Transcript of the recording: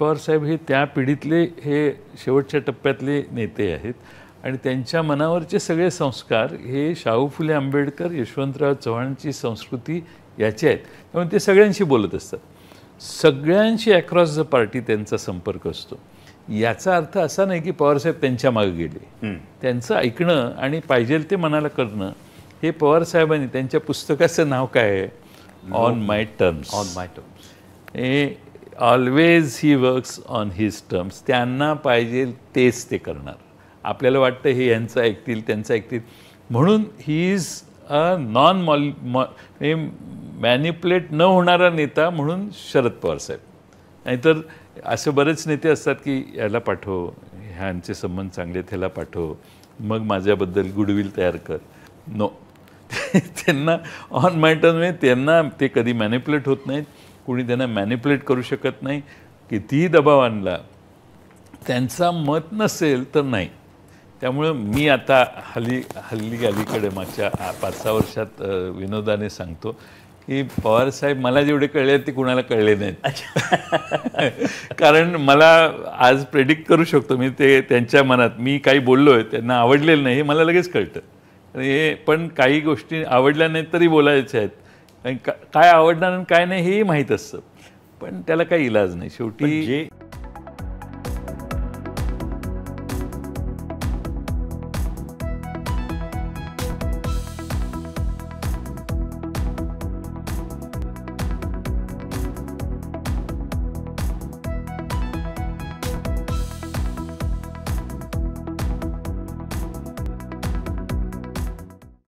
पवार साहेब हे त्या पिढीतले हे शेवटच्या टप्प्यातले नेते आहेत आणि त्यांच्या मनावरचे सगळे संस्कार हे शाहू फुले आंबेडकर, यशवंतराव चव्हाणांची संस्कृती याचे आहेत. त्यामुळे ते सगळ्यांशी बोलत असतात. सगळ्यांशी अक्रॉस द पार्टी त्यांचा संपर्क असतो. याचा अर्थ असा नाही की पवारसाहेब त्यांच्या मागे गेले. त्यांचं ऐकणं आणि पाहिजे ते मनाला करणं हे पवारसाहेबांनी त्यांच्या पुस्तकाचं नाव काय आहे? On my terms. On my terms. He always he works on his terms. त्यांना पाहिजे तेच ते करणार. आपल्याला वाटतं हे यांचं ऐकतील त्यांचं ऐकतील म्हणून he is a non manipulate न होणारा नेता म्हणून शरद पवार साहेब. नाहीतर असे बरेच नेते असतात की याला पाठव, ह्यांचे संबंध चांगले त्याला पाठव, मग माझ्याबद्दल गुडविल तयार कर. नो. त्यांना ऑन माय टर्म्स त्यांना ते कधी मॅनिप्युलेट होत नाहीत. कुणी त्यांना मॅनिप्युलेट करू शकत नाही. कितीही दबाव आणला त्यांचा मत नसेल तर नाही. त्यामुळं मी आता अलीकडे मागच्या 5-6 वर्षात विनोदाने सांगतो की पवारसाहेब मला जेवढे कळले ते कुणाला कळले नाहीत. कारण मला आज प्रेडिक्ट करू शकतो मी ते त्यांच्या मनात मी काही बोललो आहे त्यांना आवडलेलं नाही हे मला लगेच कळतं. हे पण काही गोष्टी आवडल्या नाहीत तरी बोलायच्या आहेत. काय आवडणार आणि काय नाही हेही माहीत असतं. पण त्याला काही इलाज नाही. शेवटी